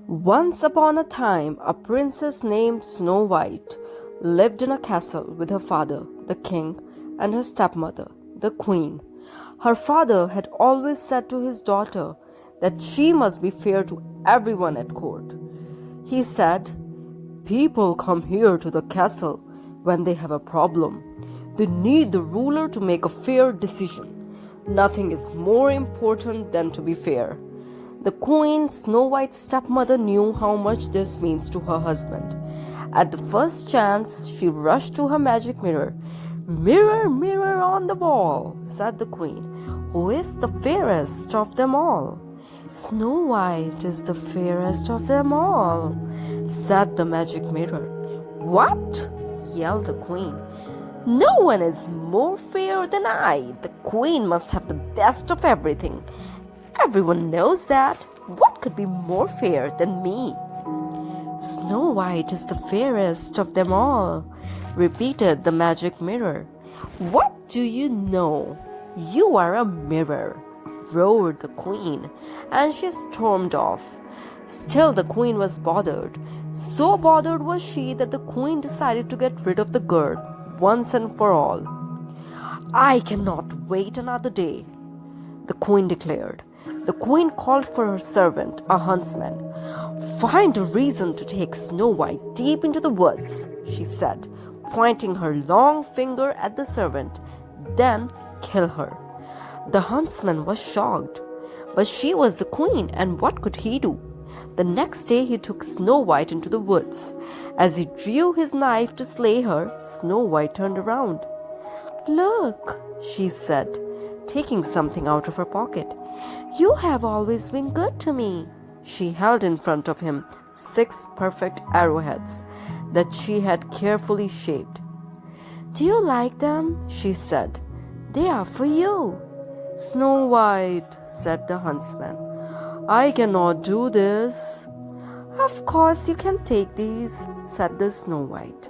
Once upon a time, a princess named Snow White lived in a castle with her father, the king, and her stepmother, the queen. Her father had always said to his daughter that she must be fair to everyone at court. He said, "People come here to the castle when they have a problem. They need the ruler to make a fair decision. Nothing is more important than to be fair." The queen, Snow White's stepmother, knew how much this means to her husband. At the first chance, she rushed to her magic mirror. "Mirror, mirror on the wall," said the queen, "who is the fairest of them all?" "Snow White is the fairest of them all," said the magic mirror. "What?" yelled the queen. "No one is more fair than I. The queen must have the best of everything. Everyone knows that. What could be more fair than me?" "Snow White is the fairest of them all," repeated the magic mirror. "What do you know? You are a mirror," roared the queen, and she stormed off. Still, the queen was bothered. So bothered was she that the queen decided to get rid of the girl once and for all. "I cannot wait another day," the queen declared. The queen called for her servant, a huntsman. "Find a reason to take Snow White deep into the woods," she said, pointing her long finger at the servant. "Then kill her." The huntsman was shocked, but she was the queen, and what could he do? The next day he took Snow White into the woods. As he drew his knife to slay her, Snow White turned around. "Look," she said, taking something out of her pocket. "You have always been good to me." She held in front of him 6 perfect arrowheads that she had carefully shaped. "Do you like them?" she said. "They are for you." "Snow White," said the huntsman, "I cannot do this." "Of course you can take these," said the Snow White.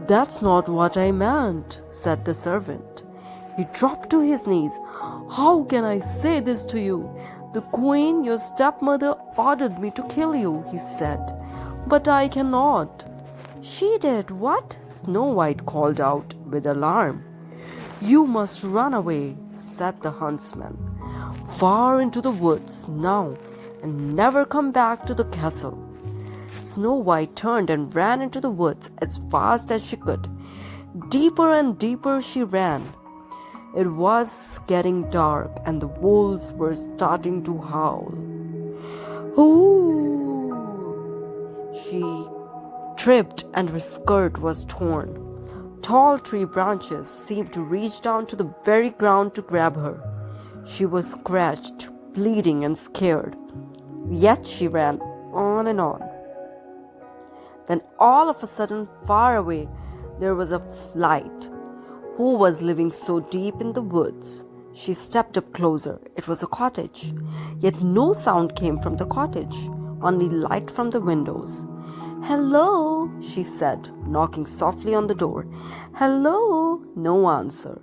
"That's not what I meant," said the servant. He dropped to his knees. "How can I say this to you? The queen, your stepmother, ordered me to kill you," he said. "But I cannot." "She did what?" Snow White called out with alarm. "You must run away," said the huntsman, "far into the woods now, and never come back to the castle." Snow White turned and ran into the woods as fast as she could. Deeper and deeper she ran. It was getting dark, and the wolves were starting to howl. "Ooh!" She tripped, and her skirt was torn. Tall tree branches seemed to reach down to the very ground to grab her. She was scratched, bleeding, and scared. Yet she ran on and on. Then all of a sudden, far away, there was a light. Who was living so deep in the woods? She stepped up closer. It was a cottage. Yet no sound came from the cottage, only light from the windows. "Hello," she said, knocking softly on the door. "Hello." No answer.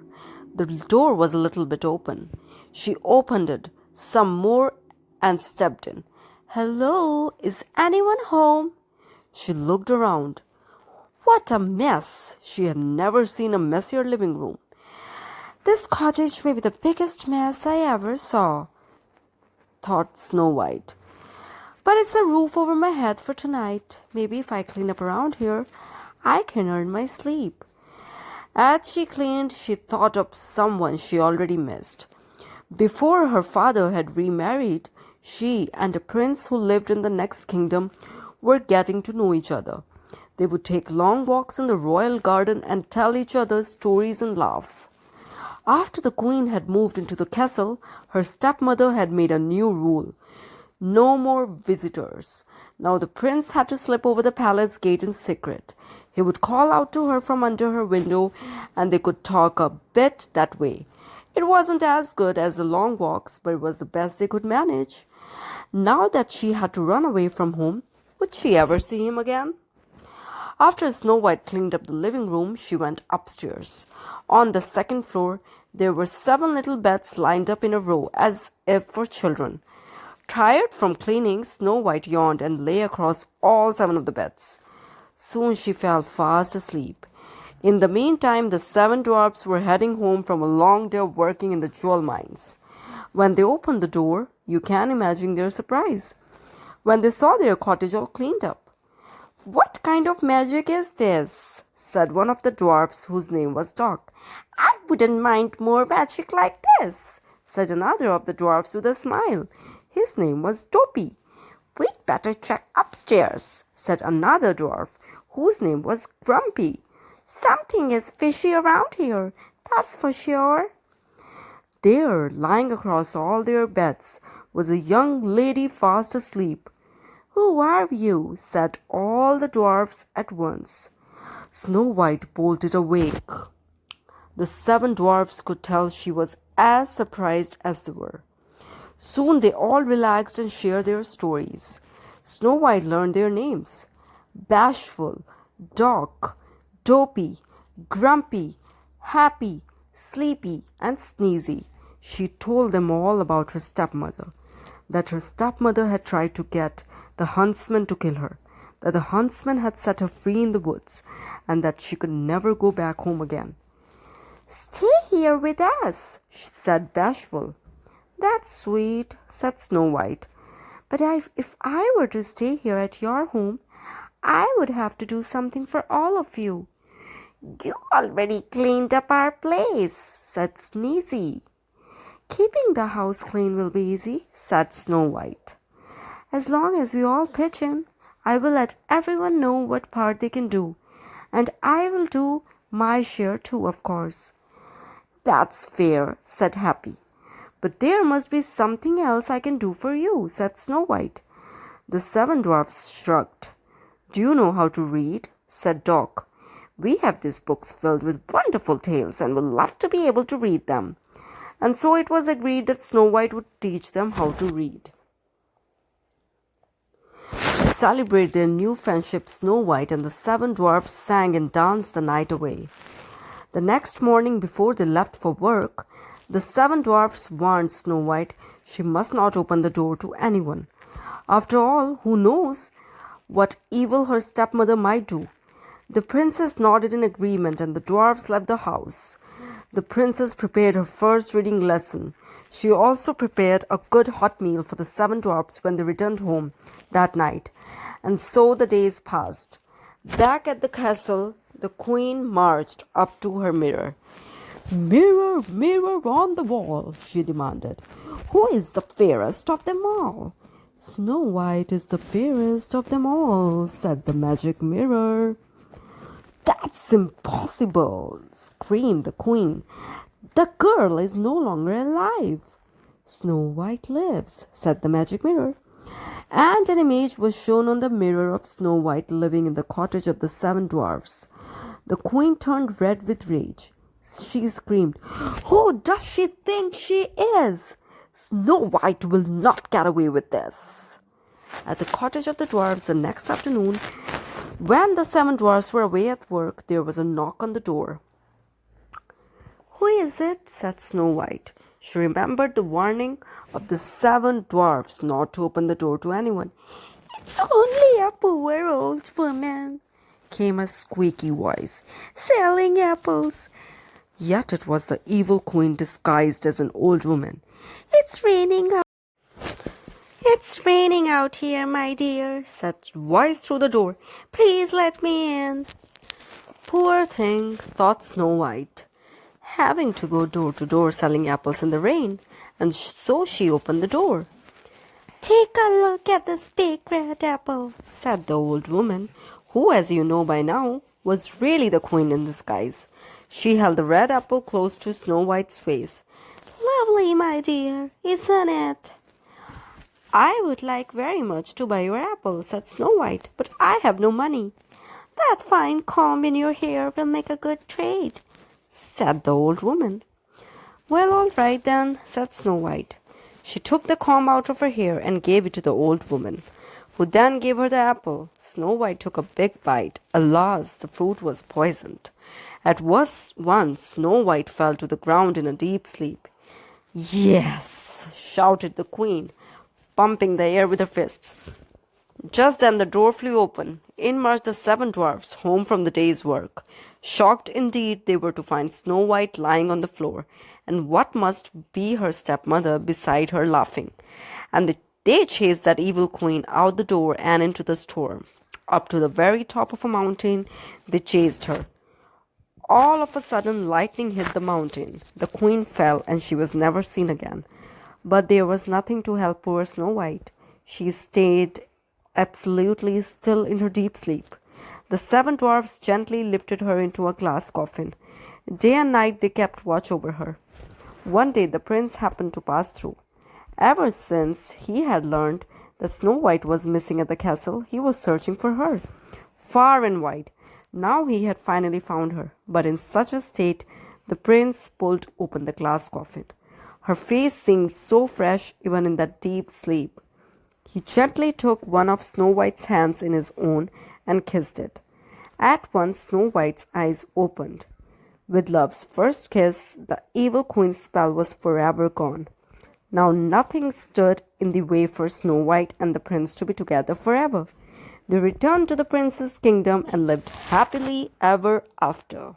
The door was a little bit open. She opened it some more and stepped in. "Hello, is anyone home?" She looked around. What a mess! She had never seen a messier living room. "This cottage may be the biggest mess I ever saw," thought Snow White. "But it's a roof over my head for tonight. Maybe if I clean up around here, I can earn my sleep." As she cleaned, she thought of someone she already missed. Before her father had remarried, she and a prince who lived in the next kingdom were getting to know each other. They would take long walks in the royal garden and tell each other stories and laugh. After the queen had moved into the castle, her stepmother had made a new rule. No more visitors. Now the prince had to slip over the palace gate in secret. He would call out to her from under her window, and they could talk a bit that way. It wasn't as good as the long walks, but it was the best they could manage. Now that she had to run away from home, would she ever see him again? After Snow White cleaned up the living room, she went upstairs. On the second floor, there were 7 little beds lined up in a row as if for children. Tired from cleaning, Snow White yawned and lay across all 7 of the beds. Soon she fell fast asleep. In the meantime, the 7 dwarfs were heading home from a long day of working in the jewel mines. When they opened the door, you can imagine their surprise when they saw their cottage all cleaned up. "What kind of magic is this?" said one of the dwarfs, whose name was Doc. "I wouldn't mind more magic like this," said another of the dwarfs with a smile. His name was Dopey. "We'd better check upstairs," said another dwarf, whose name was Grumpy. "Something is fishy around here, that's for sure." There, lying across all their beds, was a young lady fast asleep. "Who are you?" said all the dwarfs at once. Snow White bolted awake. The 7 dwarfs could tell she was as surprised as they were. Soon they all relaxed and shared their stories. Snow White learned their names: Bashful, Doc, Dopey, Grumpy, Happy, Sleepy, and Sneezy. She told them all about her stepmother, that her stepmother had tried to get the huntsman to kill her, that the huntsman had set her free in the woods, and that she could never go back home again. "Stay here with us," said Bashful. "That's sweet," said Snow White. "But if I were to stay here at your home, I would have to do something for all of you." "You already cleaned up our place," said Sneezy. "Keeping the house clean will be easy," said Snow White. "As long as we all pitch in, I will let everyone know what part they can do, and I will do my share too, of course." "That's fair," said Happy. "But there must be something else I can do for you," said Snow White. The 7 dwarfs shrugged. "Do you know how to read?" said Doc. "We have these books filled with wonderful tales and would love to be able to read them." And so it was agreed that Snow White would teach them how to read. To celebrate their new friendship, Snow White and the 7 dwarfs sang and danced the night away. The next morning, before they left for work, the 7 dwarfs warned Snow White she must not open the door to anyone. After all, who knows what evil her stepmother might do? The princess nodded in agreement, and the dwarfs left the house. The princess prepared her first reading lesson. She also prepared a good hot meal for the 7 dwarfs when they returned home that night. And so the days passed. Back at the castle, the queen marched up to her mirror. "Mirror, mirror on the wall," she demanded, "who is the fairest of them all?" "Snow White is the fairest of them all," said the magic mirror. "That's impossible!" screamed the queen. "The girl is no longer alive." "Snow White lives," said the magic mirror. And an image was shown on the mirror of Snow White living in the cottage of the 7 dwarfs. The queen turned red with rage. She screamed, "Who does she think she is? Snow White will not get away with this." At the cottage of the dwarfs the next afternoon, when the 7 dwarfs were away at work, there was a knock on the door. "Who is it?" said Snow White. She remembered the warning of the 7 dwarfs not to open the door to anyone. "It's only a poor old woman," came a squeaky voice, "selling apples." Yet it was the evil queen disguised as an old woman. "It's raining out." "It's raining out here, my dear," said a voice through the door. "Please let me in." Poor thing, thought Snow White, having to go door to door selling apples in the rain, and so she opened the door. "Take a look at this big red apple," said the old woman, who, as you know by now, was really the queen in disguise. She held the red apple close to Snow White's face. "Lovely, my dear, isn't it?" "I would like very much to buy your apple," said Snow White, "but I have no money." "That fine comb in your hair will make a good trade," said the old woman. "Well, all right then," said Snow White. She took the comb out of her hair and gave it to the old woman, who then gave her the apple. Snow White took a big bite. Alas, the fruit was poisoned. At once Snow White fell to the ground in a deep sleep. "Yes," shouted the queen, pumping the air with her fists. Just then the door flew open. In marched the seven dwarfs, home from the day's work. Shocked indeed they were to find Snow White lying on the floor, and what must be her stepmother beside her laughing. And they chased that evil queen out the door and into the storm. Up to the very top of a mountain they chased her. All of a sudden, lightning hit the mountain. The queen fell, and she was never seen again. But there was nothing to help poor Snow White. She stayed absolutely still in her deep sleep. The seven dwarfs gently lifted her into a glass coffin. Day and night they kept watch over her. One day the prince happened to pass through. Ever since he had learned that Snow White was missing at the castle, he was searching for her, far and wide. Now he had finally found her, but in such a state, the prince pulled open the glass coffin. Her face seemed so fresh even in that deep sleep. He gently took one of Snow White's hands in his own and kissed it. At once Snow White's eyes opened. With love's first kiss, the evil queen's spell was forever gone. Now nothing stood in the way for Snow White and the prince to be together forever. They returned to the prince's kingdom and lived happily ever after.